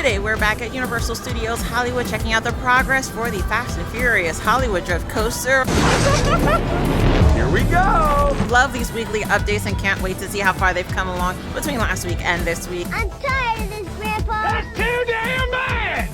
Today we're back at Universal Studios Hollywood checking out the progress for the Fast and Furious Hollywood Drift Coaster. Here we go! Love these weekly updates and can't wait to see how far they've come along between last week and this week. I'm tired of this, Grandpa. That's too damn bad!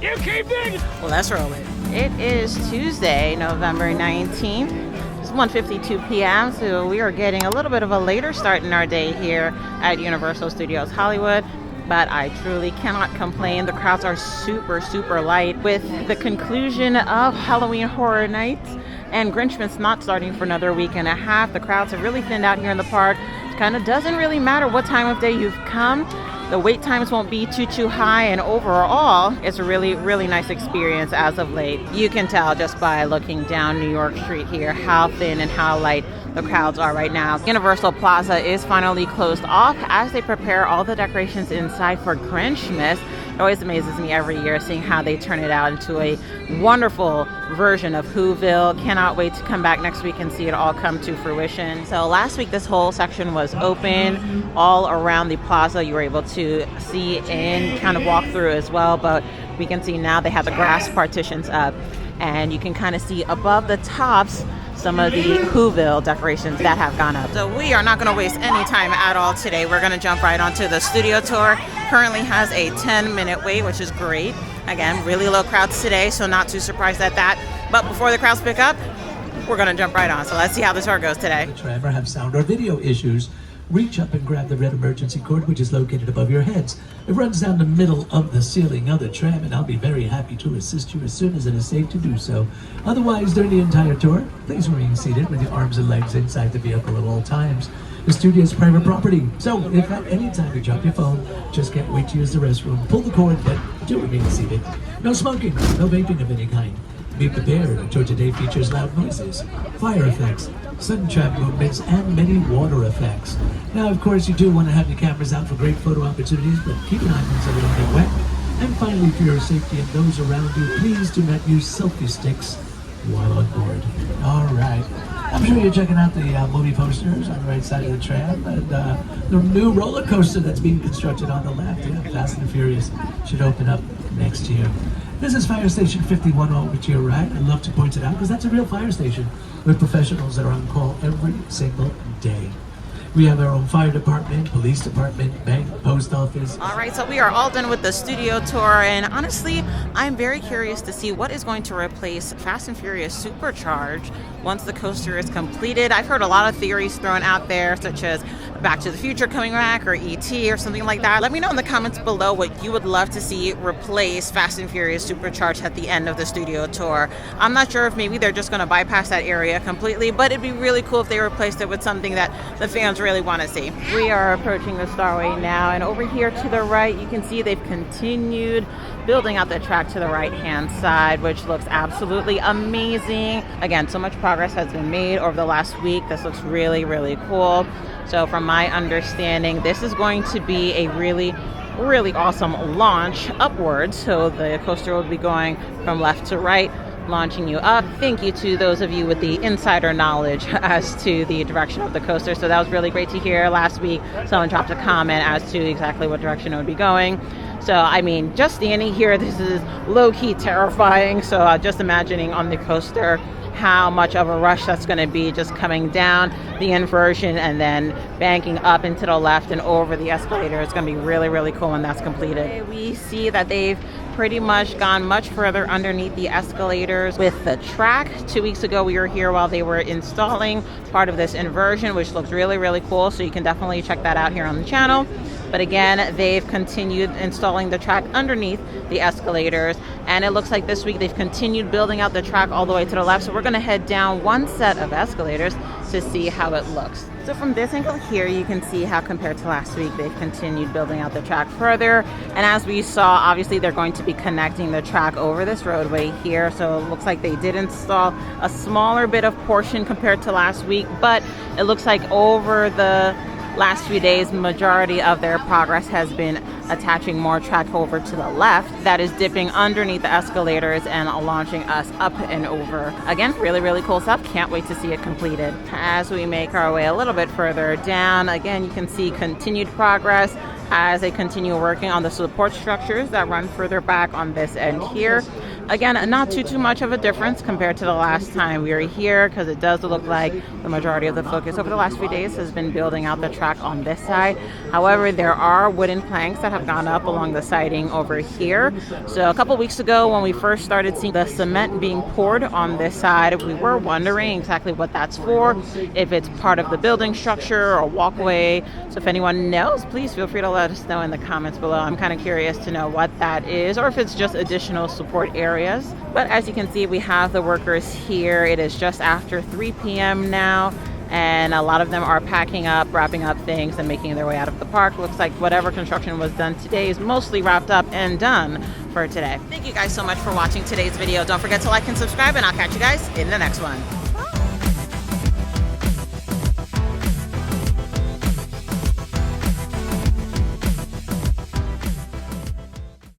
You keep digging! Well, let's roll it. It is Tuesday, November 19th. It's 1:52 p.m., so we are getting a little bit of a later start in our day here at Universal Studios Hollywood. But I truly cannot complain. The crowds are super, super light. With the conclusion of Halloween Horror Nights and Grinchmas not starting for another week and a half, the crowds have really thinned out here in the park. It kind of doesn't really matter what time of day you've come. The wait times won't be too high, and overall, it's a really, really nice experience as of late. You can tell just by looking down New York Street here how thin and how light the crowds are right now. Universal Plaza is finally closed off as they prepare all the decorations inside for Grinchmas. It always amazes me every year seeing how they turn it out into a wonderful version of Whoville. Cannot wait to come back next week and see it all come to fruition. So last week this whole section was open all around the plaza. You were able to see and kind of walk through as well, but we can see now they have the grass partitions up and you can kind of see above the tops some of the Whoville decorations that have gone up. So we are not going to waste any time at all today. We're going to jump right onto the studio tour. Currently has a 10-minute wait, which is great. Again, really low crowds today, so not too surprised at that. But before the crowds pick up, we're going to jump right on. So let's see how the tour goes today. Ever have sound or video issues? Reach up and grab the red emergency cord, which is located above your heads. It runs down the middle of the ceiling of the tram, and I'll be very happy to assist you as soon as it is safe to do so. Otherwise, during the entire tour, please remain seated with your arms and legs inside the vehicle at all times. The studio is private property, so if at any time you drop your phone, just can't wait to use the restroom. Pull the cord, but do remain seated. No smoking, no vaping of any kind. Be prepared, the tour today features loud noises, fire effects, sudden trap movements, and many water effects. Now, of course, you do want to have your cameras out for great photo opportunities, but keep an eye on so they don't get wet. And finally, for your safety and those around you, please do not use selfie sticks while on board. All right. I'm sure you're checking out the movie posters on the right side of the tram, and the new roller coaster that's being constructed on the left. Yeah, Fast and Furious should open up next year. This is Fire Station 51 over to your right. I love to point it out because that's a real fire station with professionals that are on call every single day. We have our own fire department, police department, bank, post office. All right, so we are all done with the studio tour, and honestly, I'm very curious to see what is going to replace Fast and Furious Supercharged once the coaster is completed. I've heard a lot of theories thrown out there, such as Back to the Future coming back, or E.T. or something like that. Let me know in the comments below what you would love to see replace Fast and Furious Supercharged at the end of the studio tour. I'm not sure if maybe they're just going to bypass that area completely, but it'd be really cool if they replaced it with something that the fans really want to see. We are approaching the Starway now, and over here to the right, you can see they've continued building out the track to the right-hand side, which looks absolutely amazing. Again, so much progress has been made over the last week. This looks really, really cool. So from my understanding, this is going to be a really awesome launch upwards. So the coaster will be going from left to right, launching you up. Thank you to those of you with the insider knowledge as to the direction of the coaster. So that was really great to hear. Last week, someone dropped a comment as to exactly what direction it would be going. So, I mean, just standing here, this is low-key terrifying. So just imagining on the coaster how much of a rush that's going to be, just coming down the inversion and then banking up into the left and over the escalator. It's going to be really, really cool when that's completed. We see that they've pretty much gone much further underneath the escalators with the track. 2 weeks ago, we were here while they were installing part of this inversion, which looks really, really cool. So you can definitely check that out here on the channel. But again, they've continued installing the track underneath the escalators, and it looks like this week they've continued building out the track all the way to the left. So we're going to head down one set of escalators to see how it looks. So from this angle here, you can see how compared to last week, they've continued building out the track further. And as we saw, obviously they're going to be connecting the track over this roadway here. So it looks like they did install a smaller bit of portion compared to last week, but it looks like over the last few days, majority of their progress has been attaching more track over to the left that is dipping underneath the escalators and launching us up and over. Again, really, really cool stuff. Can't wait to see it completed. As we make our way a little bit further down, again, you can see continued progress as they continue working on the support structures that run further back on this end here. Again, not too much of a difference compared to the last time we were here, because it does look like the majority of the focus over the last few days has been building out the track on this side. However, there are wooden planks that have gone up along the siding over here. So a couple weeks ago, when we first started seeing the cement being poured on this side, we were wondering exactly what that's for, if it's part of the building structure or walkway. So if anyone knows, please feel free to let us know in the comments below. I'm kind of curious to know what that is, or if it's just additional support areas. But as you can see, we have the workers here. It is just after 3 p.m. now, and a lot of them are packing up, wrapping up things, and making their way out of the park. Looks like whatever construction was done today is mostly wrapped up and done for today. Thank you guys so much for watching today's video. Don't forget to like and subscribe, and I'll catch you guys in the next one.